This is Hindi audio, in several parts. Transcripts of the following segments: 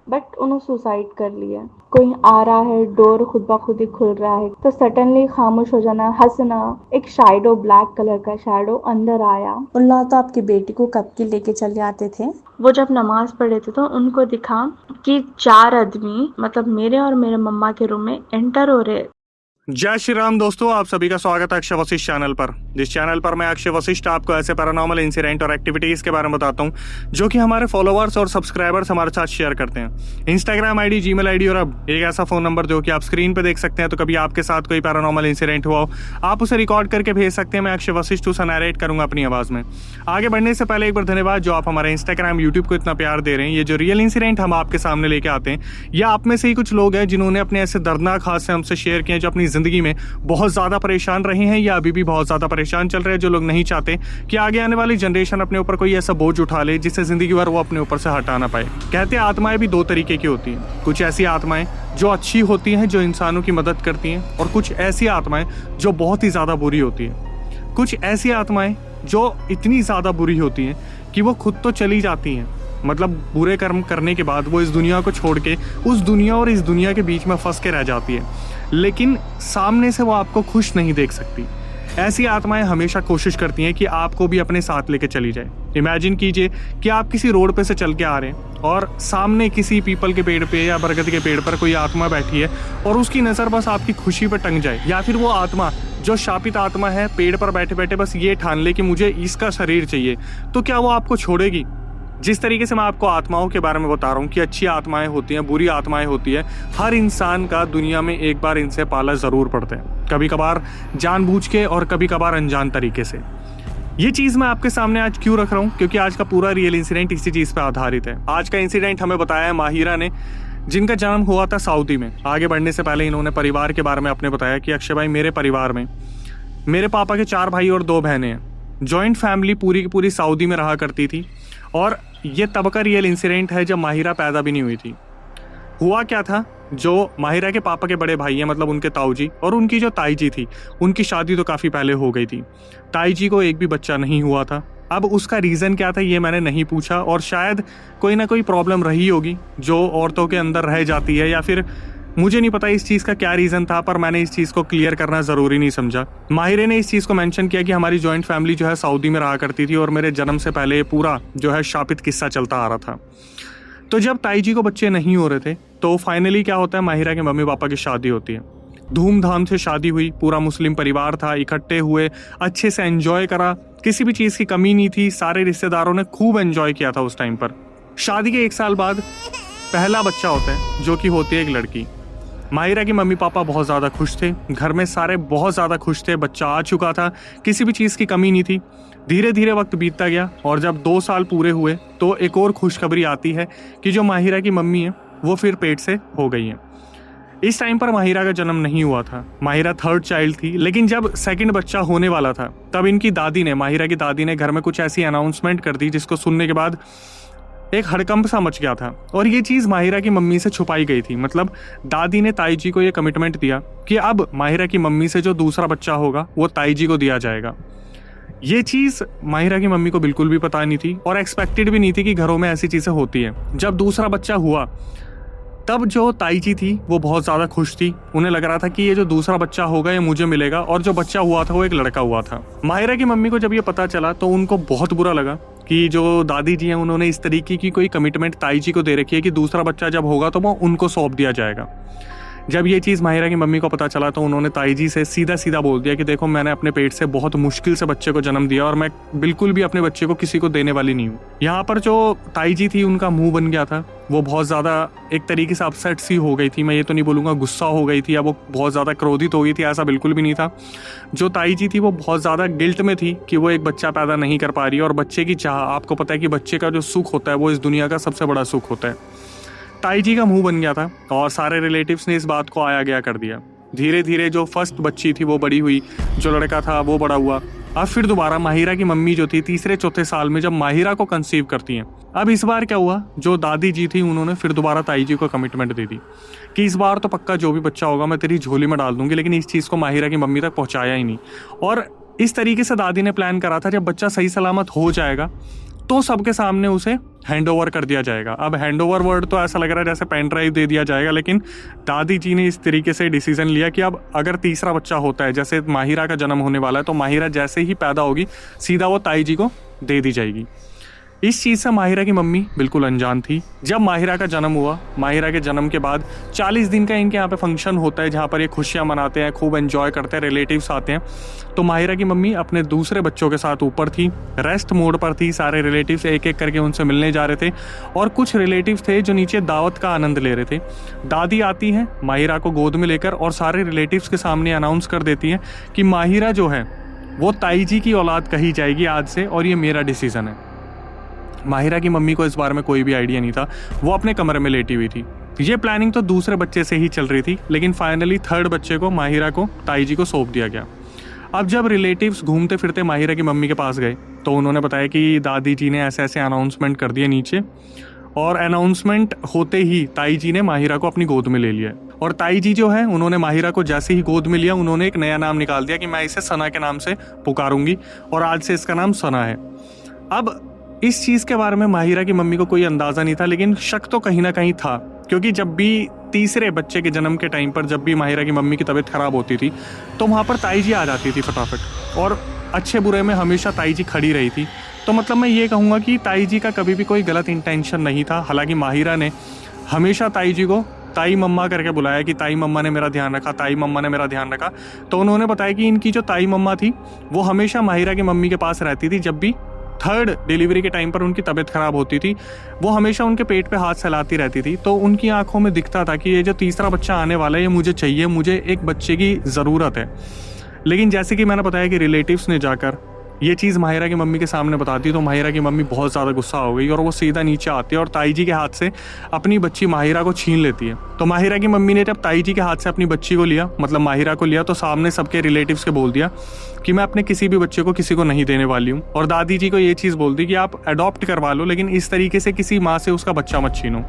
बट उन्होंने सुसाइड कर लिया। कोई आ रहा है, डोर खुद ब खुद ही खुल रहा है तो सडनली खामोश हो जाना, हंसना, एक शैडो, ब्लैक कलर का शैडो अंदर आया। अल्लाह, तो आपकी बेटी को कब की लेके चले आते थे? वो जब नमाज पढ़े थे तो उनको दिखा कि 4 आदमी मतलब मेरे और मेरे मम्मा के रूम में एंटर हो रहे। जय श्री राम दोस्तों, आप सभी का स्वागत है अक्षय वशिष्ठ चैनल पर। जिस चैनल पर मैं अक्षय वशिष्ठ आपको ऐसे पैरानॉर्मल इंसिडेंट और एक्टिविटीज के बारे में बताता हूं जो कि हमारे फॉलोअर्स और सब्सक्राइबर्स हमारे साथ शेयर करते हैं। इंस्टाग्राम आईडी, जीमेल आईडी और अब एक ऐसा फोन नंबर जो कि आप स्क्रीन पे देख सकते हैं। तो कभी आपके साथ कोई पैरानॉर्मल इंसिडेंट हुआ हो, आप उसे रिकॉर्ड करके भेज सकते हैं। मैं अक्षय वशिष्ठ उसे नरेट करूंगा अपनी आवाज में। आगे बढ़ने से पहले एक बार धन्यवाद जो आप हमारे इंस्टाग्राम, यूट्यूब को इतना प्यार दे रहे हैं। ये जो रियल इंसिडेंट हम आपके सामने लेके आते हैं, या आप में से ही कुछ लोग हैं जिन्होंने अपने ऐसे दर्दनाक हादसे हमसे शेयर किए जो अपनी जिंदगी में बहुत ज्यादा परेशान रहे हैं या अभी भी बहुत ज्यादा परेशान चल रहे हैं, जो लोग नहीं चाहते कि आगे आने वाली जनरेशन अपने ऊपर कोई ऐसा बोझ उठा ले जिससे जिंदगी भर वो अपने ऊपर से हटा ना पाए। कहते हैं आत्माएं भी दो तरीके की होती हैं। कुछ ऐसी आत्माएं जो अच्छी होती हैं, जो इंसानों की मदद करती हैं, और कुछ ऐसी आत्माएं जो बहुत ही ज्यादा बुरी होती हैं। कुछ ऐसी आत्माएं जो इतनी ज्यादा बुरी होती हैं कि वो खुद तो चली जाती हैं, मतलब बुरे कर्म करने के बाद वो इस दुनिया को छोड़ के उस दुनिया और इस दुनिया के बीच में फंस के रह जाती है, लेकिन सामने से वो आपको खुश नहीं देख सकती। ऐसी आत्माएं हमेशा कोशिश करती हैं कि आपको भी अपने साथ लेके चली जाए। इमेजिन कीजिए कि आप किसी रोड पे से चल के आ रहे हैं और सामने किसी पीपल के पेड़ पे या बरगद के पेड़ पर कोई आत्मा बैठी है और उसकी नज़र बस आपकी खुशी पर टंग जाए, या फिर वो आत्मा जो शापित आत्मा है पेड़ पर बैठे बैठे बस ये ठान ले कि मुझे इसका शरीर चाहिए, तो क्या वो आपको छोड़ेगी? जिस तरीके से मैं आपको आत्माओं के बारे में बता रहा हूँ कि अच्छी आत्माएं होती हैं, बुरी आत्माएं होती है, हर इंसान का दुनिया में एक बार इनसे पाला जरूर पड़ता है, कभी कभार जानबूझ के और कभी कभार अनजान तरीके से। ये चीज मैं आपके सामने आज क्यों रख रहा हूँ, क्योंकि आज का पूरा रियल इंसिडेंट इसी चीज पे आधारित है। आज का इंसिडेंट हमें बताया है माहिरा ने, जिनका जन्म हुआ था सऊदी में। आगे बढ़ने से पहले इन्होंने परिवार के बारे में अपने बताया कि अक्षय भाई, मेरे परिवार में मेरे पापा के 4 भाई और 2 बहनें हैं। जॉइंट फैमिली पूरी की पूरी सऊदी में रहा करती थी, और ये तब का रियल इंसिडेंट है जब माहिरा पैदा भी नहीं हुई थी। हुआ क्या था, जो माहिरा के पापा के बड़े भाई हैं, मतलब उनके ताऊ जी, और उनकी जो ताई जी थी, उनकी शादी तो काफ़ी पहले हो गई थी। ताई जी को एक भी बच्चा नहीं हुआ था। अब उसका रीज़न क्या था ये मैंने नहीं पूछा, और शायद कोई ना कोई प्रॉब्लम रही होगी जो औरतों के अंदर रह जाती है, या फिर मुझे नहीं पता इस चीज़ का क्या रीज़न था, पर मैंने इस चीज़ को क्लियर करना ज़रूरी नहीं समझा। माहिरे ने इस चीज़ को मेंशन किया कि हमारी जॉइंट फैमिली जो है सऊदी में रहा करती थी, और मेरे जन्म से पहले पूरा जो है शापित किस्सा चलता आ रहा था। तो जब ताई जी को बच्चे नहीं हो रहे थे तो फाइनली क्या होता है, माहिरा के मम्मी पापा की शादी होती है। धूमधाम से शादी हुई, पूरा मुस्लिम परिवार था, इकट्ठे हुए, अच्छे से एंजॉय करा, किसी भी चीज़ की कमी नहीं थी। सारे रिश्तेदारों ने खूब एंजॉय किया था उस टाइम पर। शादी के 1 साल बाद पहला बच्चा होता है जो कि होती है एक लड़की। माहिरा के मम्मी पापा बहुत ज़्यादा खुश थे, घर में सारे बहुत ज़्यादा खुश थे, बच्चा आ चुका था, किसी भी चीज़ की कमी नहीं थी। धीरे धीरे वक्त बीतता गया, और जब 2 साल पूरे हुए तो एक और खुशखबरी आती है कि जो माहिरा की मम्मी है वो फिर पेट से हो गई है। इस टाइम पर माहिरा का जन्म नहीं हुआ था, माहिरा 3rd चाइल्ड थी, लेकिन जब 2nd बच्चा होने वाला था तब इनकी दादी ने, माहिरा की दादी ने घर में कुछ ऐसी अनाउंसमेंट कर दी जिसको सुनने के बाद एक हड़कंप सा मच गया था। और ये चीज़ माहिरा की मम्मी से छुपाई गई थी। मतलब दादी ने ताई जी को ये कमिटमेंट दिया कि अब माहिरा की मम्मी से जो दूसरा बच्चा होगा वो ताई जी को दिया जाएगा। ये चीज़ माहिरा की मम्मी को बिल्कुल भी पता नहीं थी, और एक्सपेक्टेड भी नहीं थी कि घरों में ऐसी चीज़ें होती हैं। जब दूसरा बच्चा हुआ तब जो ताई जी थी वो बहुत ज़्यादा खुश थी। उन्हें लग रहा था कि ये जो दूसरा बच्चा होगा ये मुझे मिलेगा, और जो बच्चा हुआ था वो एक लड़का हुआ था। माहिरा की मम्मी को जब ये पता चला तो उनको बहुत बुरा लगा कि जो दादी जी हैं उन्होंने इस तरीके की कोई कमिटमेंट ताई जी को दे रखी है कि दूसरा बच्चा जब होगा तो वो उनको सौंप दिया जाएगा। जब ये चीज़ माहिरा की मम्मी को पता चला तो उन्होंने ताई जी से सीधा सीधा बोल दिया कि देखो, मैंने अपने पेट से बहुत मुश्किल से बच्चे को जन्म दिया, और मैं बिल्कुल भी अपने बच्चे को किसी को देने वाली नहीं हूँ। यहाँ पर जो ताई जी थी उनका मुंह बन गया था, वो बहुत ज़्यादा एक तरीके से अपसेट सी हो गई थी। मैं ये तो नहीं बोलूँगा गुस्सा हो गई थी या वो बहुत ज़्यादा क्रोधित हो गई थी, ऐसा बिल्कुल भी नहीं था। जो ताई जी थी वो बहुत ज़्यादा गिल्ट में थी कि वो एक बच्चा पैदा नहीं कर पा रही, और बच्चे की चाह, आपको पता है कि बच्चे का जो सुख होता है वो इस दुनिया का सबसे बड़ा सुख होता है। ताई जी का मुंह बन गया था, और सारे रिलेटिव्स ने इस बात को आया गया कर दिया। धीरे धीरे जो फर्स्ट बच्ची थी वो बड़ी हुई, जो लड़का था वो बड़ा हुआ। अब फिर दोबारा माहिरा की मम्मी जो थी 3-4 साल में जब माहिरा को कंसीव करती हैं, अब इस बार क्या हुआ, जो दादी जी थी उन्होंने फिर दोबारा ताई जी को कमिटमेंट दे दी कि इस बार तो पक्का जो भी बच्चा होगा मैं तेरी झोली में डाल दूंगी। लेकिन इस चीज़ को माहिरा की मम्मी तक पहुँचाया ही नहीं। और इस तरीके से दादी ने प्लान करा था जब बच्चा सही सलामत हो जाएगा तो सबके सामने उसे हैंड ओवर कर दिया जाएगा। अब हैंड ओवर वर्ड तो ऐसा लग रहा है जैसे पेन ड्राइव दे दिया जाएगा, लेकिन दादी जी ने इस तरीके से डिसीजन लिया कि अब अगर तीसरा बच्चा होता है, जैसे माहिरा का जन्म होने वाला है, तो माहिरा जैसे ही पैदा होगी सीधा वो ताई जी को दे दी जाएगी। इस चीज़ से माहिरा की मम्मी बिल्कुल अनजान थी। जब माहिरा का जन्म हुआ, माहिरा के जन्म के बाद 40 दिन का इनके यहाँ पे फंक्शन होता है जहाँ पर ये खुशियाँ मनाते हैं, खूब एंजॉय करते हैं, रिलेटिव्स आते हैं। तो माहिरा की मम्मी अपने दूसरे बच्चों के साथ ऊपर थी, रेस्ट मोड पर थी। सारे रिलेटिव्स एक एक करके उनसे मिलने जा रहे थे और कुछ रिलेटिव्स थे जो नीचे दावत का आनंद ले रहे थे। दादी आती हैं माहिरा को गोद में लेकर और सारे रिलेटिव्स के सामने अनाउंस कर देती हैं कि माहिरा जो है वो ताई जी की औलाद कही जाएगी आज से, और ये मेरा डिसीज़न है। माहिरा की मम्मी को इस बारे में कोई भी आइडिया नहीं था, वो अपने कमरे में लेटी हुई थी। ये प्लानिंग तो दूसरे बच्चे से ही चल रही थी, लेकिन फाइनली थर्ड बच्चे को माहिरा को ताई जी को सौंप दिया गया। अब जब रिलेटिव्स घूमते फिरते माहिरा की मम्मी के पास गए तो उन्होंने बताया कि दादी जी ने ऐसे ऐसे अनाउंसमेंट कर दिए नीचे, और अनाउंसमेंट होते ही ताई जी ने माहिरा को अपनी गोद में ले लिया। और ताई जी जो है उन्होंने माहिरा को जैसे ही गोद में लिया, उन्होंने एक नया नाम निकाल दिया कि मैं इसे सना के नाम से पुकारूंगी और आज से इसका नाम सना है। अब इस चीज़ के बारे में माहिरा की मम्मी को कोई अंदाज़ा नहीं था, लेकिन शक तो कहीं ना कहीं था, क्योंकि जब भी तीसरे बच्चे के जन्म के टाइम पर जब भी माहिरा की मम्मी की तबीयत ख़राब होती थी तो वहाँ पर ताई जी आ जाती थी फटाफट, और अच्छे बुरे में हमेशा ताई जी खड़ी रही थी। तो मतलब मैं ये कहूँगा कि ताई जी का कभी भी कोई गलत इंटेंशन नहीं था। हालांकि माहिरा ने हमेशा ताई जी को ताई मम्मा करके बुलाया कि ताई मम्मा ने मेरा ध्यान रखा, ताई मम्मा ने मेरा ध्यान रखा। तो उन्होंने बताया कि इनकी जो ताई मम्मा थी वो हमेशा माहिरा की मम्मी के पास रहती थी। जब भी थर्ड डिलीवरी के टाइम पर उनकी तबीयत ख़राब होती थी, वो हमेशा उनके पेट पे हाथ फैलाती रहती थी। तो उनकी आंखों में दिखता था कि ये जो तीसरा बच्चा आने वाला है ये मुझे चाहिए, मुझे एक बच्चे की ज़रूरत है। लेकिन जैसे कि मैंने बताया कि रिलेटिव्स ने जाकर ये चीज़ माहिरा की मम्मी के सामने बताती तो माहिरा की मम्मी बहुत ज़्यादा गुस्सा हो गई और वो सीधा नीचे आती है और ताई जी के हाथ से अपनी बच्ची माहिरा को छीन लेती है। तो माहिरा की मम्मी ने जब ताई जी के हाथ से अपनी बच्ची को लिया, मतलब माहिरा को लिया, तो सामने सबके रिलेटिव्स के बोल दिया कि मैं अपने किसी भी बच्चे को किसी को नहीं देने वाली हूँ। और दादी जी को ये चीज़ बोल दी कि आप अडॉप्ट करवा लो, लेकिन इस तरीके से किसी माँ से उसका बच्चा मत छीनो।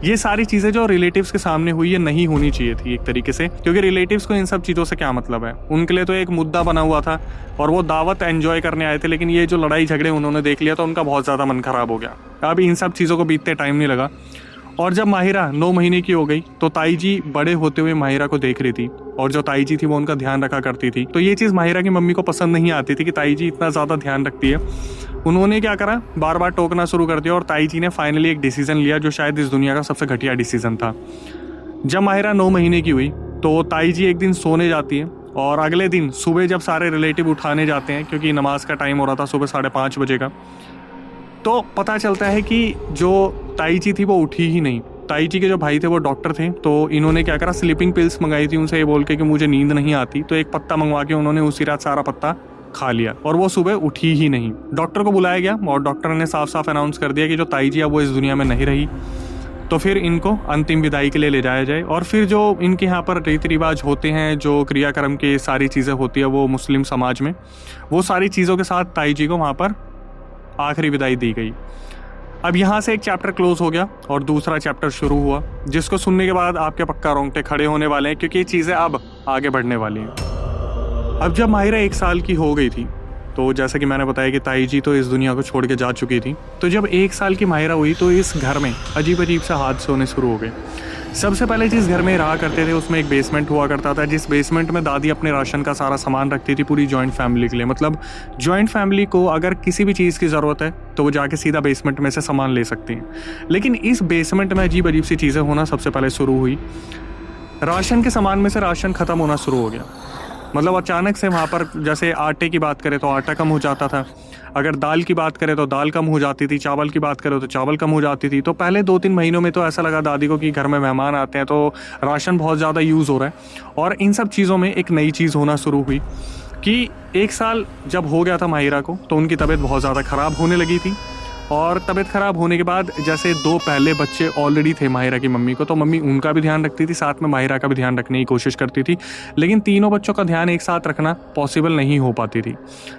ये सारी चीज़ें जो रिलेटिव्स के सामने हुई ये नहीं होनी चाहिए थी एक तरीके से, क्योंकि रिलेटिव्स को इन सब चीज़ों से क्या मतलब है। उनके लिए तो एक मुद्दा बना हुआ था और वो दावत एंजॉय करने आए थे, लेकिन ये जो लड़ाई झगड़े उन्होंने देख लिया तो उनका बहुत ज़्यादा मन खराब हो गया। अब इन सब चीज़ों को बीतते टाइम नहीं लगा और जब माहिरा 9 महीने की हो गई तो ताई जी बड़े होते हुए माहिरा को देख रही थी और जो ताई जी थी वो उनका ध्यान रखा करती थी। तो ये चीज़ माहिरा की मम्मी को पसंद नहीं आती थी कि ताई जी इतना ज़्यादा ध्यान रखती है। उन्होंने क्या करा, बार बार टोकना शुरू कर दिया और ताई जी ने फाइनली एक डिसीजन लिया जो शायद इस दुनिया का सबसे घटिया डिसीजन था। जब माहिरा 9 महीने की हुई तो ताई जी एक दिन सोने जाती है और अगले दिन सुबह जब सारे रिलेटिव उठाने जाते हैं, क्योंकि नमाज का टाइम हो रहा था सुबह 5:30 बजे का, तो पता चलता है कि जो ताई जी थी वो उठी ही नहीं। ताई जी के जो भाई थे वो डॉक्टर थे, तो इन्होंने क्या करा, स्लीपिंग पिल्स मंगाई थी उनसे ये बोल के कि मुझे नींद नहीं आती। तो एक पत्ता मंगवा के उन्होंने उसी रात सारा पत्ता खा लिया और वो सुबह उठी ही नहीं। डॉक्टर को बुलाया गया और डॉक्टर ने साफ साफ अनाउंस कर दिया कि जो ताई जी है वो इस दुनिया में नहीं रही, तो फिर इनको अंतिम विदाई के लिए ले जाया जाए। और फिर जो इनके यहाँ पर रीति रिवाज होते हैं, जो क्रियाक्रम की सारी चीज़ें होती है वो मुस्लिम समाज में, वो सारी चीज़ों के साथ ताई जी को वहाँ पर आखिरी विदाई दी गई। अब यहाँ से एक चैप्टर क्लोज हो गया और दूसरा चैप्टर शुरू हुआ, जिसको सुनने के बाद आपके पक्का रोंगटे खड़े होने वाले हैं, क्योंकि ये चीज़ें अब आगे बढ़ने वाली हैं। अब जब माहिरा 1 साल की हो गई थी तो जैसे कि मैंने बताया कि ताई जी तो इस दुनिया को छोड़ के जा चुकी थी, तो जब 1 साल की माहिरा हुई तो इस घर में अजीब अजीब से हादसे होने शुरू हो गए। सबसे पहले जिस घर में रहा करते थे उसमें एक बेसमेंट हुआ करता था, जिस बेसमेंट में दादी अपने राशन का सारा सामान रखती थी पूरी जॉइंट फैमिली के लिए। मतलब जॉइंट फैमिली को अगर किसी भी चीज़ की ज़रूरत है तो वो जाके सीधा बेसमेंट में से सामान ले सकती हैं। लेकिन इस बेसमेंट में अजीब अजीब सी चीज़ें होना सबसे पहले शुरू हुई। राशन के सामान में से राशन ख़त्म होना शुरू हो गया। मतलब अचानक से वहाँ पर जैसे आटे की बात करें तो आटा कम हो जाता था, अगर दाल की बात करें तो दाल कम हो जाती थी, चावल की बात करें तो चावल कम हो जाती थी। तो पहले 2-3 महीनों में तो ऐसा लगा दादी को कि घर में मेहमान आते हैं तो राशन बहुत ज़्यादा यूज़ हो रहा है। और इन सब चीज़ों में एक नई चीज़ होना शुरू हुई कि 1 साल जब हो गया था माहिरा को तो उनकी तबीयत बहुत ज़्यादा ख़राब होने लगी थी। और तबीयत ख़राब होने के बाद जैसे 2 पहले बच्चे ऑलरेडी थे माहिरा की मम्मी को, तो मम्मी उनका भी ध्यान रखती थी, साथ में माहिरा का भी ध्यान रखने की कोशिश करती थी। लेकिन तीनों बच्चों का ध्यान एक साथ रखना पॉसिबल नहीं हो पाती थी।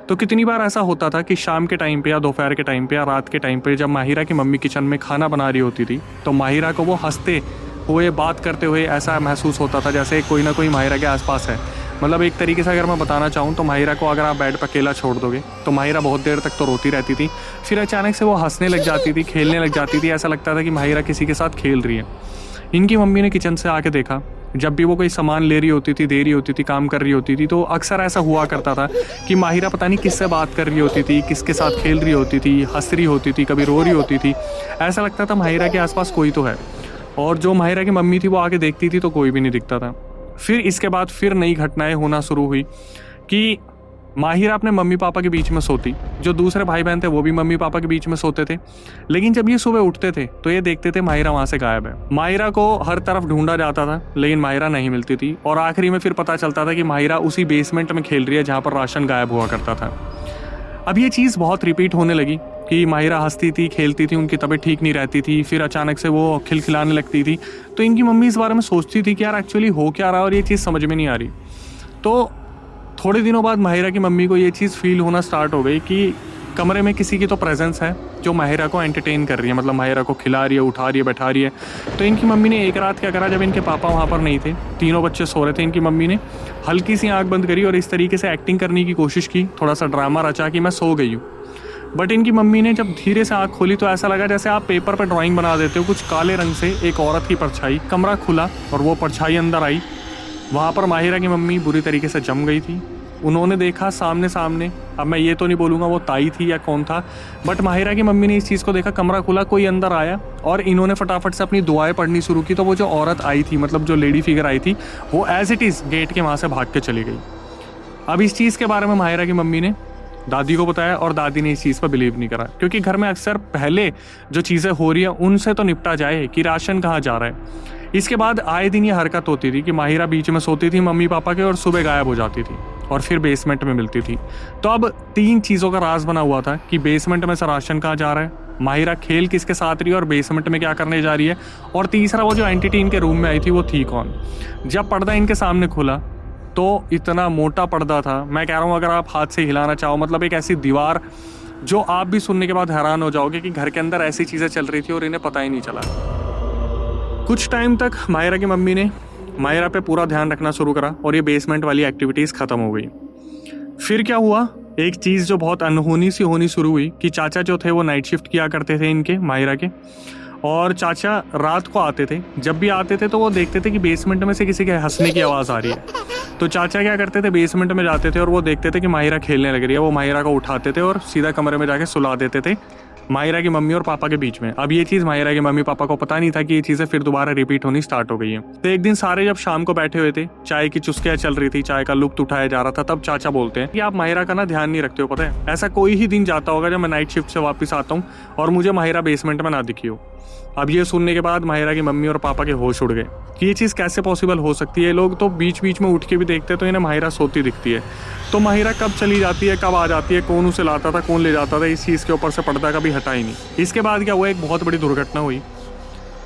तो कितनी बार ऐसा होता था कि शाम के टाइम पे या दोपहर के टाइम पे या रात के टाइम पे जब माहिरा की मम्मी किचन में खाना बना रही होती थी तो माहिरा को वो हंसते हुए बात करते हुए ऐसा महसूस होता था जैसे कोई ना कोई माहिरा के आसपास है। मतलब एक तरीके से अगर मैं बताना चाहूँ तो माहिरा को अगर आप बेड पर अकेला छोड़ दोगे तो माहिरा बहुत देर तक तो रोती रहती थी, फिर अचानक से वो हंसने लग जाती थी, खेलने लग जाती थी। ऐसा लगता था कि माहिरा किसी के साथ खेल रही है। इनकी मम्मी ने किचन से आके देखा, जब भी वो कोई सामान ले रही होती थी, दे रही होती थी, काम कर रही होती थी, तो अक्सर ऐसा हुआ करता था कि माहिरा पता नहीं किससे बात कर रही होती थी, किसके साथ खेल रही होती थी, हंस रही होती थी, कभी रो रही होती थी। ऐसा लगता था माहिरा के आसपास कोई तो है। और जो माहिरा की मम्मी थी वो आके देखती थी तो कोई भी नहीं दिखता था। फिर इसके बाद फिर नई घटनाएं होना शुरू हुई कि माहिरा अपने मम्मी पापा के बीच में सोती, जो दूसरे भाई बहन थे वो भी मम्मी पापा के बीच में सोते थे। लेकिन जब ये सुबह उठते थे तो ये देखते थे माहिरा वहाँ से गायब है। माहिरा को हर तरफ ढूंढा जाता था लेकिन माहिरा नहीं मिलती थी, और आखिरी में फिर पता चलता था कि माहिरा उसी बेसमेंट में खेल रही है जहाँ पर राशन गायब हुआ करता था। अब ये चीज़ बहुत रिपीट होने लगी कि माहिरा हंसती थी, खेलती थी, उनकी तबीयत ठीक नहीं रहती थी, फिर अचानक से वो खिलखिलाने लगती थी। तो इनकी मम्मी इस बारे में सोचती थी कि यार एक्चुअली हो क्या रहा है और ये चीज़ समझ में नहीं आ रही। तो थोड़े दिनों बाद माहिरा की मम्मी को ये चीज़ फील होना स्टार्ट हो गई कि कमरे में किसी की तो प्रेजेंस है जो माहिरा को एंटरटेन कर रही है, मतलब माहिरा को खिला रही है, उठा रही है, बैठा रही है। तो इनकी मम्मी ने एक रात क्या करा, जब इनके पापा वहाँ पर नहीं थे, तीनों बच्चे सो रहे थे, इनकी मम्मी ने हल्की सी आंख बंद करी और इस तरीके से एक्टिंग करने की कोशिश की, थोड़ा सा ड्रामा रचा कि मैं सो गई हूँ। बट इनकी मम्मी ने जब धीरे से आँख खोली तो ऐसा लगा जैसे आप पेपर पर ड्राइंग बना देते हो, कुछ काले रंग से एक औरत की परछाई। कमरा खुला और वो परछाई अंदर आई। वहाँ पर माहिरा की मम्मी बुरी तरीके से जम गई थी। उन्होंने देखा सामने सामने, अब मैं ये तो नहीं बोलूँगा वो ताई थी या कौन था, बट माहिरा की मम्मी ने इस चीज़ को देखा, कमरा खुला, कोई अंदर आया और इन्होंने फटाफट से अपनी दुआएं पढ़नी शुरू की। तो वो जो औरत आई थी, मतलब जो लेडी फिगर आई थी, वो एज इट इज़ गेट के वहाँ से भाग के चली गई। अब इस चीज़ के बारे में माहिरा की मम्मी ने दादी को बताया और दादी ने इस चीज़ पर बिलीव नहीं करा, क्योंकि घर में अक्सर पहले जो चीज़ें हो रही हैं उनसे तो निपटा जाए कि राशन कहाँ जा रहा है। इसके बाद आए दिन ये हरकत होती थी कि माहिरा बीच में सोती थी मम्मी पापा के और सुबह गायब हो जाती थी और फिर बेसमेंट में मिलती थी। तो अब 3 चीज़ों का राज बना हुआ था कि बेसमेंट में से राशन कहाँ जा रहा है, माहिरा खेल किसके साथ रही है और बेसमेंट में क्या करने जा रही है, और तीसरा वो जो एंटिटी इनके रूम में आई थी वो थी कौन। जब पर्दा इनके सामने खुला तो इतना मोटा पर्दा था, मैं कह रहा हूँ अगर आप हाथ से हिलाना चाहो, मतलब एक ऐसी दीवार जो आप भी सुनने के बाद हैरान हो जाओगे कि घर के अंदर ऐसी चीज़ें चल रही थी और इन्हें पता ही नहीं चला। कुछ टाइम तक माहिरा की मम्मी ने माहिरा पे पूरा ध्यान रखना शुरू करा और ये बेसमेंट वाली एक्टिविटीज़ ख़त्म हो गई। फिर क्या हुआ, एक चीज़ जो बहुत अनहोनी सी होनी शुरू हुई कि चाचा जो थे वो नाइट शिफ्ट किया करते थे इनके, माहिरा के, और चाचा रात को आते थे। जब भी आते थे तो वो देखते थे कि बेसमेंट में से किसी के हंसने की आवाज़ आ रही है। तो चाचा क्या करते थे, बेसमेंट में जाते थे और वो देखते थे कि माहिरा खेलने लग रही है। वो माहिरा को उठाते थे और सीधा कमरे में जाके सुला देते थे माहिरा की मम्मी और पापा के बीच में। अब ये चीज़ माहिरा के मम्मी पापा को पता नहीं था कि ये चीज़ें फिर दोबारा रिपीट होनी स्टार्ट हो गई हैं। तो एक दिन सारे जब शाम को बैठे हुए थे, चाय की चुस्कियाँ चल रही थी, चाय का लुत्फ उठाया जा रहा था, तब चाचा बोलते हैं कि आप माहिरा का ना ध्यान नहीं रखते हो। पता है, ऐसा कोई ही दिन जाता होगा जब मैं नाइट शिफ्ट से वापस आता हूँ और मुझे माहिरा बेसमेंट में ना दिखी हो। अब ये सुनने के बाद माहिरा की मम्मी और पापा के होश उड़ गए कि ये चीज़ कैसे पॉसिबल हो सकती है। लोग तो बीच बीच में उठ के भी देखते तो इन्हें माहिरा सोती दिखती है। तो माहिरा कब चली जाती है, कब आ जाती है, कौन उसे लाता था, कौन ले जाता था, इस चीज़ के ऊपर से पर्दा कभी हटा ही नहीं। इसके बाद क्या हुआ, एक बहुत बड़ी दुर्घटना हुई।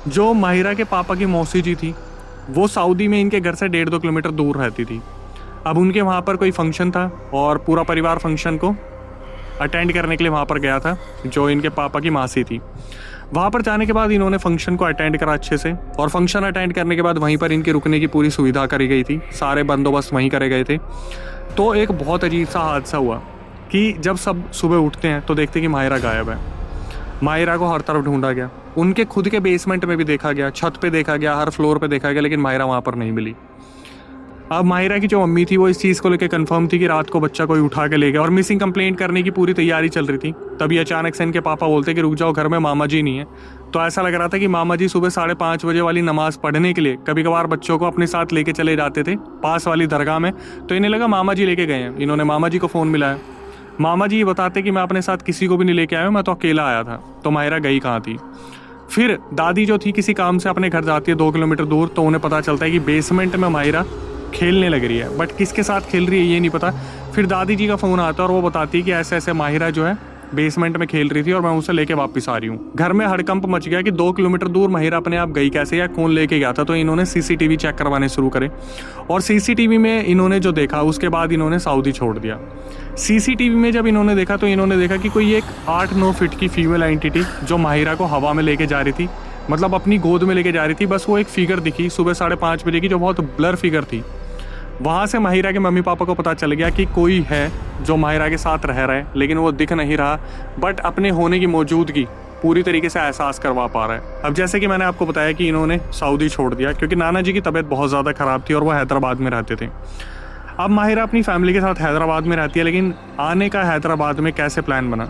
जो माहिरा के पापा की मौसी जी थी वो सऊदी में इनके घर से 1.5-2 किलोमीटर दूर रहती थी। अब उनके वहाँ पर कोई फंक्शन था और पूरा परिवार फंक्शन को अटेंड करने के लिए वहाँ पर गया था। जो इनके पापा की मासी थी, वहाँ पर जाने के बाद इन्होंने फंक्शन को अटेंड करा अच्छे से, और फंक्शन अटेंड करने के बाद वहीं पर इनके रुकने की पूरी सुविधा करी गई थी, सारे बंदोबस्त वहीं करे गए थे। तो एक बहुत अजीब सा हादसा हुआ कि जब सब सुबह उठते हैं तो देखते कि माहिरा गायब है। माहिरा को हर तरफ ढूंढा गया, उनके खुद के बेसमेंट में भी देखा गया, छत पे देखा गया, हर फ्लोर पे देखा गया, लेकिन माहिरा वहाँ पर नहीं मिली। अब माहिरा की जो मम्मी थी वो इस चीज़ को लेकर कंफर्म थी कि रात को बच्चा कोई उठा के ले गया और मिसिंग कंप्लेंट करने की पूरी तैयारी चल रही थी। तभी अचानक से इनके पापा बोलते कि रुक जाओ, घर में मामा जी नहीं है। तो ऐसा लग रहा था कि मामा जी सुबह 5:30 बजे वाली नमाज़ पढ़ने के लिए कभी कभार बच्चों को अपने साथ लेके चले जाते थे पास वाली दरगाह में। तो इन्हें लगा मामा जी लेके गए हैं। इन्होंने मामा जी को फ़ोन मिलाया। मामा जी ये बताते कि मैं अपने साथ किसी को भी नहीं लेके आया हूँ, मैं तो अकेला आया था। तो माहिरा गई कहाँ थी। फिर दादी जो थी किसी काम से अपने घर जाती है 2 किलोमीटर दूर, तो उन्हें पता चलता है कि बेसमेंट में माहिरा खेलने लग रही है, बट किसके साथ खेल रही है ये नहीं पता। फिर दादी जी का फ़ोन आता है और वो बताती है कि ऐसे ऐसे माहिरा जो है बेसमेंट में खेल रही थी और मैं उसे लेके वापस आ रही हूँ। घर में हड़कंप मच गया कि 2 किलोमीटर दूर माहिरा अपने आप गई कैसे या कौन लेके गया था। तो इन्होंने सीसीटीवी चेक करवाने शुरू करे और सीसीटीवी में इन्होंने जो देखा उसके बाद इन्होंने सऊदी छोड़ दिया। सीसीटीवी में जब इन्होंने देखा तो इन्होंने देखा कि कोई एक 8-9 फीट की फीमेल एंटिटी जो माहिरा को हवा में लेके जा रही थी, मतलब अपनी गोद में लेके जा रही थी। बस वो एक फिगर दिखी सुबह 5:30 बजे की, जो बहुत ब्लर फिगर थी। वहाँ से माहिरा के मम्मी पापा को पता चल गया कि कोई है जो माहिरा के साथ रह रहा है, लेकिन वो दिख नहीं रहा, बट अपने होने की मौजूदगी पूरी तरीके से एहसास करवा पा रहा है। अब जैसे कि मैंने आपको बताया कि इन्होंने सऊदी छोड़ दिया क्योंकि नाना जी की तबीयत बहुत ज़्यादा ख़राब थी और वो हैदराबाद में रहते थे। अब माहिरा अपनी फैमिली के साथ हैदराबाद में रहती है, लेकिन आने का हैदराबाद में कैसे प्लान बना?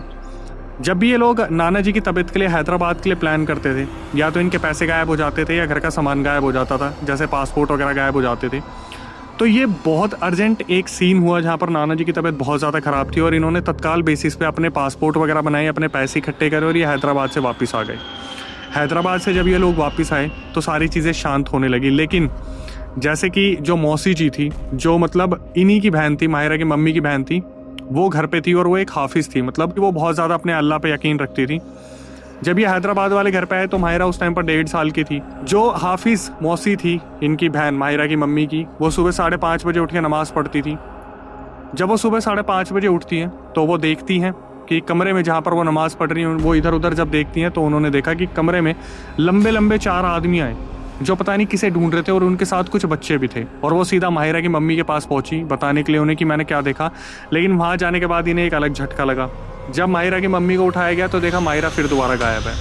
जब भी ये लोग नाना जी की तबीयत के लिए हैदराबाद के लिए प्लान करते थे, या तो इनके पैसे गायब हो जाते थे या घर का सामान गायब हो जाता था, जैसे पासपोर्ट वगैरह गायब हो जाते थे। तो ये बहुत अर्जेंट एक सीन हुआ जहाँ पर नाना जी की तबीयत बहुत ज़्यादा ख़राब थी और इन्होंने तत्काल बेसिस पे अपने पासपोर्ट वगैरह बनाए, अपने पैसे इकट्ठे करे और ये हैदराबाद से वापस आ गए। हैदराबाद से जब ये लोग वापस आए तो सारी चीज़ें शांत होने लगी, लेकिन जैसे कि जो मौसी जी थी, जो मतलब इन्हीं की बहन थी, माहिरा की मम्मी की बहन थी, वो घर पे थी और वो एक हाफिज़ थी, मतलब वो बहुत ज़्यादा अपने अल्लाह पे यकीन रखती थी। जब ये हैदराबाद वाले घर पे आए तो माहिरा उस टाइम पर 1.5 साल की थी। जो हाफिज़ मौसी थी इनकी बहन माहिरा की मम्मी की, वो सुबह 5:30 बजे उठ के नमाज़ पढ़ती थी। जब वो सुबह 5:30 बजे उठती हैं तो वो देखती हैं कि कमरे में जहाँ पर वो नमाज़ पढ़ रही हैं, वो इधर उधर जब देखती हैं तो उन्होंने देखा कि कमरे में लंबे लंबे 4 आदमी आए जो पता नहीं किसे ढूंढ रहे थे और उनके साथ कुछ बच्चे भी थे। और वो सीधा माहिरा की मम्मी के पास पहुंची बताने के लिए उन्हें कि मैंने क्या देखा, लेकिन वहाँ जाने के बाद इन्हें एक अलग झटका लगा। जब माहिरा की मम्मी को उठाया गया तो देखा माहिरा फिर दोबारा गायब है।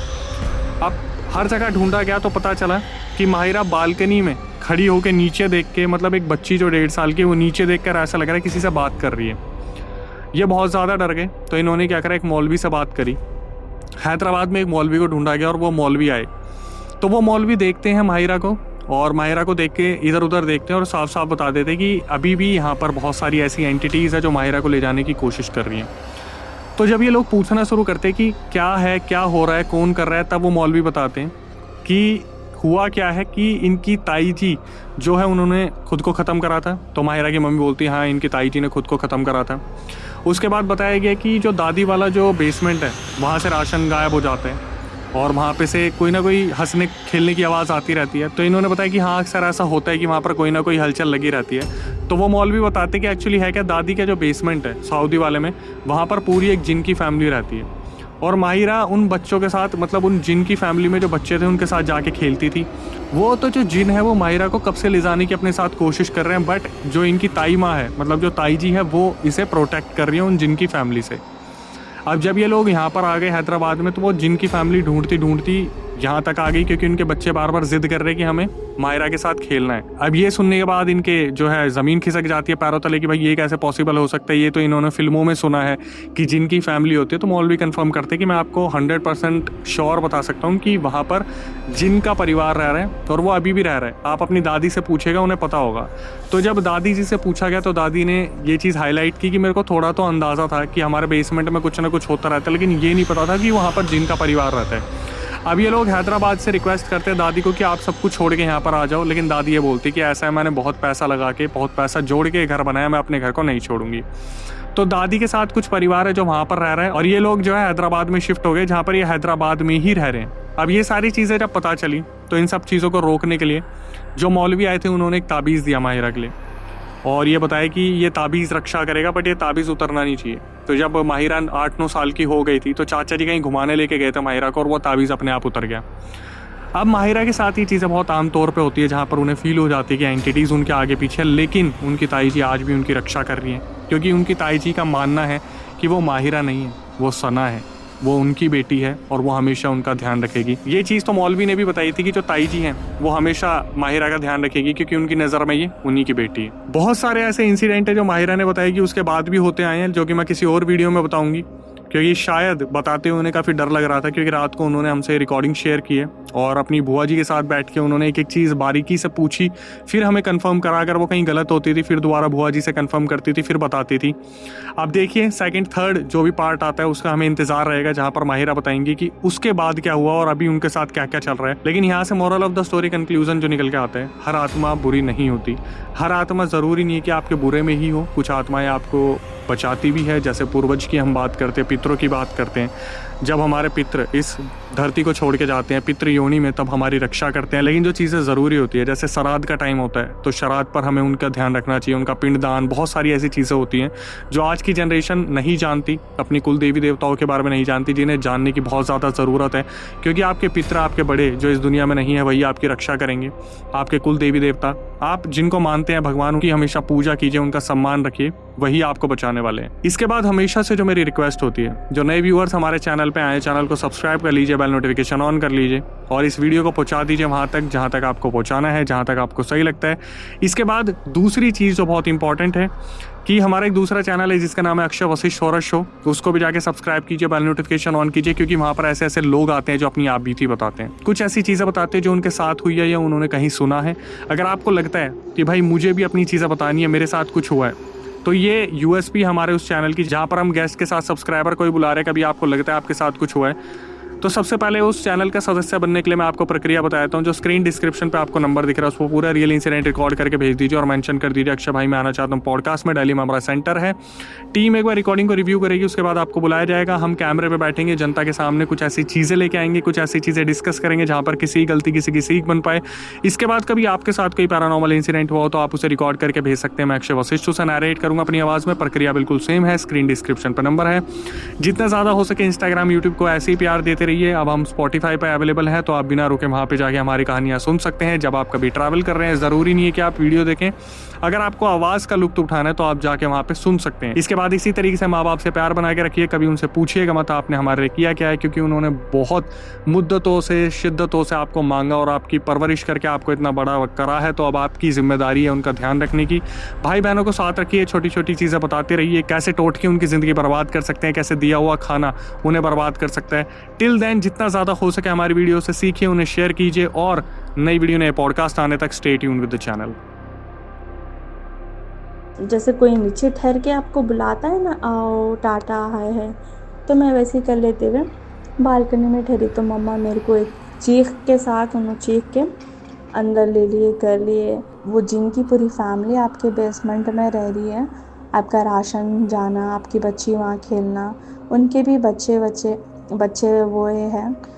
अब हर जगह ढूंढा गया तो पता चला कि माहिरा बालकनी में खड़ी होकर नीचे देख के, मतलब एक बच्ची जो 1.5 साल की, वो नीचे देख कर ऐसा लग रहा है किसी से बात कर रही है। ये बहुत ज़्यादा डर गए तो इन्होंने क्या करा, एक मौलवी से बात करी। हैदराबाद में एक मौलवी को ढूंढा गया और वो मौलवी आए। तो वो मौलवी देखते हैं माहिरा को और माहिरा को देख के इधर उधर देखते हैं और साफ साफ बता देते हैं कि अभी भी यहाँ पर बहुत सारी ऐसी एंटिटीज़ है जो माहिरा को ले जाने की कोशिश कर रही हैं। तो जब ये लोग पूछना शुरू करते हैं कि क्या है, क्या हो रहा है, कौन कर रहा है, तब वो मौलवी बताते हैं कि हुआ क्या है कि इनकी ताई जी जो है उन्होंने खुद को ख़त्म करा था। तो माहिरा की मम्मी बोलती है हाँ, इनकी ताई जी ने खुद को ख़त्म करा था। उसके बाद बताया गया कि जो दादी वाला जो बेसमेंट है वहाँ से राशन गायब हो जाते हैं और वहाँ पे से कोई ना कोई हंसने खेलने की आवाज़ आती रहती है। तो इन्होंने बताया कि हाँ, अक्सर ऐसा होता है कि वहाँ पर कोई ना कोई हलचल लगी रहती है। तो वो मौलवी बताते कि एक्चुअली है क्या, दादी का जो बेसमेंट है सऊदी वाले में, वहाँ पर पूरी एक जिन की फैमिली रहती है और माहिरा उन बच्चों के साथ, मतलब उन जिन की फैमिली में जो बच्चे थे उनके साथ जाके खेलती थी। वो तो जो जिन है वो माहिरा को कब से ले जाने की अपने साथ कोशिश कर रहे हैं, बट जो इनकी ताई माँ है, मतलब जो ताई जी है, वो इसे प्रोटेक्ट कर रही है उन जिन की फैमिली से। अब जब ये लोग यहाँ पर आ गए हैदराबाद में तो वो जिन की फैमिली ढूंढती ढूंढती यहाँ तक आ गई क्योंकि उनके बच्चे बार बार जिद कर रहे हैं कि हमें माहिरा के साथ खेलना है। अब ये सुनने के बाद इनके जो है ज़मीन खिसक जाती है पैरों तले कि भाई ये कैसे पॉसिबल हो सकता है, ये तो इन्होंने फिल्मों में सुना है कि जिनकी फैमिली होती है। तो मौलवी कंफर्म करते कि मैं आपको 100% श्योर बता सकता हूँ कि वहाँ पर जिन का परिवार रह रहा है और वो अभी भी रह रहा है। आप अपनी दादी से पूछेगा, उन्हें पता होगा। तो जब दादी जी से पूछा गया तो दादी ने ये चीज़ हाईलाइट की कि मेरे को थोड़ा तो अंदाज़ा था कि हमारे बेसमेंट में कुछ ना कुछ होता रहता है, लेकिन ये नहीं पता था कि वहाँ पर जिन का परिवार रहता है। अब ये लोग हैदराबाद से रिक्वेस्ट करते हैं दादी को कि आप सब कुछ छोड़ के यहाँ पर आ जाओ, लेकिन दादी ये बोलती कि ऐसा है, मैंने बहुत पैसा लगा के, बहुत पैसा जोड़ के घर बनाया, मैं अपने घर को नहीं छोड़ूंगी। तो दादी के साथ कुछ परिवार है जो वहाँ पर रह रहा है और ये लोग जो है हैदराबाद में शिफ्ट हो गए, जहाँ पर ये हैदराबाद में ही रह रहे हैं। अब ये सारी चीज़ें जब पता चली तो इन सब चीज़ों को रोकने के लिए जो मौलवी आए थे उन्होंने एक ताबीज़ दिया माहिरा के लिए और ये बताया कि ये ताबीज़ रक्षा करेगा, बट ये ताबीज़ उतरना नहीं चाहिए। तो जब माहिरा 8-9 साल की हो गई थी तो चाचा जी कहीं घुमाने लेके गए थे माहिरा को और वो ताबीज़ अपने आप उतर गया। अब माहिरा के साथ ये चीज़ें बहुत आम तौर पे होती है जहाँ पर उन्हें फील हो जाती है कि एंटिटीज़ उनके आगे पीछे, लेकिन उनकी ताई जी आज भी उनकी रक्षा कर रही हैं क्योंकि उनकी ताई जी का मानना है कि वो माहिरा नहीं है, वो सना है, वो उनकी बेटी है और वो हमेशा उनका ध्यान रखेगी। ये चीज़ तो मौलवी ने भी बताई थी कि जो ताई जी हैं वो हमेशा माहिरा का ध्यान रखेगी क्योंकि उनकी नज़र में ये उन्हीं की बेटी है। बहुत सारे ऐसे इंसिडेंट है जो माहिरा ने बताया कि उसके बाद भी होते आए हैं, जो कि मैं किसी और वीडियो में बताऊंगी क्योंकि शायद बताते हुए उन्हें काफ़ी डर लग रहा था क्योंकि रात को उन्होंने हमसे रिकॉर्डिंग शेयर की है और अपनी बुआ जी के साथ बैठ के उन्होंने एक एक चीज़ बारीकी से पूछी, फिर हमें कंफर्म करा, अगर वो कहीं गलत होती थी फिर दोबारा बुआ जी से कंफर्म करती थी, फिर बताती थी। अब देखिए 2nd 3rd जो भी पार्ट आता है उसका हमें इंतजार रहेगा जहाँ पर माहिरा बताएंगी कि उसके बाद क्या हुआ और अभी उनके साथ क्या क्या चल रहा है। लेकिन यहाँ से moral of the story conclusion जो निकल के आता है, हर आत्मा बुरी नहीं होती, हर आत्मा ज़रूरी नहीं है कि आपके बुरे में ही हो, कुछ आत्माएं आपको बचाती भी है। जैसे पूर्वज की हम बात करते हैं, पितरों की बात करते हैं, जब हमारे पितृ इस धरती को छोड़ के जाते हैं पितृ योनि में, तब हमारी रक्षा करते हैं। लेकिन जो चीज़ें ज़रूरी होती है, जैसे श्राद्ध का टाइम होता है तो श्राद्ध पर हमें उनका ध्यान रखना चाहिए, उनका पिंडदान, बहुत सारी ऐसी चीज़ें होती हैं जो आज की जनरेशन नहीं जानती, अपनी कुल देवी देवताओं के बारे में नहीं जानती, जिन्हें जानने की बहुत ज़्यादा ज़रूरत है। क्योंकि आपके पितृ, आपके बड़े जो इस दुनिया में नहीं है, वही आपकी रक्षा करेंगे। आपके कुल देवी देवता, आप जिनको मानते हैं भगवान, की हमेशा पूजा कीजिए, उनका सम्मान रखिए, वही आपको बचाने वाले हैं। इसके बाद हमेशा से जो मेरी रिक्वेस्ट होती है, जो नए व्यूअर्स हमारे चैनल पे आए, चैनल को सब्सक्राइब कर लीजिए, बेल नोटिफिकेशन ऑन कर लीजिए और इस वीडियो को पहुंचा दीजिए वहां तक जहां तक आपको पहुंचाना है, जहां तक आपको सही लगता है। इसके बाद दूसरी चीज़ जो बहुत इंपॉर्टेंट है कि हमारा एक दूसरा चैनल है जिसका नाम है अक्षय वशिष्ठ हॉरर शो, उसको भी जाके सब्सक्राइब कीजिए, बेल नोटिफिकेशन ऑन कीजिए, क्योंकि वहाँ पर ऐसे ऐसे लोग आते हैं जो अपनी आप बीती बताते हैं, कुछ ऐसी चीज़ें बताते हैं जो उनके साथ हुई है या उन्होंने कहीं सुना है। अगर आपको लगता है कि भाई मुझे भी अपनी चीज़ें बतानी है, मेरे साथ कुछ हुआ है, तो ये यूएसपी हमारे उस चैनल की, जहाँ पर हम गेस्ट के साथ सब्सक्राइबर को ही बुला रहे हैं। कभी आपको लगता है आपके साथ कुछ हुआ है, तो सबसे पहले उस चैनल का सदस्य बनने के लिए मैं आपको प्रक्रिया बताता हूँ। जो स्क्रीन डिस्क्रिप्शन पे आपको नंबर दिख रहा है, उसको पूरा रियल इंसिडेंट रिकॉर्ड करके भेज दीजिए और मेंशन कर दीजिए अक्षय भाई मैं आना चाहता हूँ पॉडकास्ट में, दिल्ली में हमारा सेंटर है। टीम एक बार रिकॉर्डिंग को रिव्यू करेगी, उसके बाद आपको बुलाया जाएगा, हम कैमरे पे बैठेंगे, जनता के सामने कुछ ऐसी चीज़ें लेके आएंगे, कुछ ऐसी चीज़ें डिस्कस करेंगे जहाँ पर किसी गलती किसी की सीख बन पाए। इसके बाद कभी आपके साथ कोई पैरानॉर्मल इंसिडेंट हुआ हो तो आप उसे रिकॉर्ड करके भेज सकते हैं, मैं अक्षय वशिष्ठ उसे नैरेट करूँगा अपनी आवाज़ में। प्रक्रिया बिल्कुल सेम है, स्क्रीन डिस्क्रिप्शन पर नंबर है। जितना ज़्यादा हो सके इंस्टाग्राम, यूट्यूब को ऐसे ही प्यार देते रहिए। अब हम स्पॉटिफाई पर अवेलेबल है, तो आप बिना रुके वहाँ पे जाके हमारी कहानियाँ सुन सकते हैं। जब आप कभी ट्रैवल कर रहे हैं, ज़रूरी नहीं है कि आप वीडियो देखें, अगर आपको आवाज़ का लुत्फ उठाना है तो आप जाके वहाँ पे सुन सकते हैं। इसके बाद इसी तरीके से माँ बाप से प्यार बना के रखिए, कभी उनसे पूछिएगा मत आपने हमारे लिए किया क्या है, क्योंकि उन्होंने बहुत मुद्दतों से, शिद्दतों से आपको मांगा और आपकी परवरिश करके आपको इतना बड़ा करा है, तो अब आपकी जिम्मेदारी है उनका ध्यान रखने की। भाई बहनों को साथ रखिए, छोटी छोटी चीज़ें बताते रहिए, कैसे टोट के उनकी ज़िंदगी बर्बाद कर सकते हैं, कैसे दिया हुआ खाना उन्हें बर्बाद कर सकता है। टिल देन जितना ज़्यादा हो सके हमारी वीडियो से सीखिए, उन्हें शेयर कीजिए और नई वीडियो, नए पॉडकास्ट आने तक stay tuned with the channel. जैसे कोई नीचे ठहर के आपको बुलाता है ना, आओ टाटा हाय है, तो मैं वैसे ही कर लेते हुए बालकनी में ठहरी, तो मम्मा मेरे को एक चीख के साथ उन्होंने चीख के अंदर ले लिए, कर लिए। वो जिनकी पूरी फैमिली आपके बेसमेंट में रह रही है, आपका राशन जाना, आपकी बच्ची वहाँ खेलना, उनके भी बच्चे वो हैं,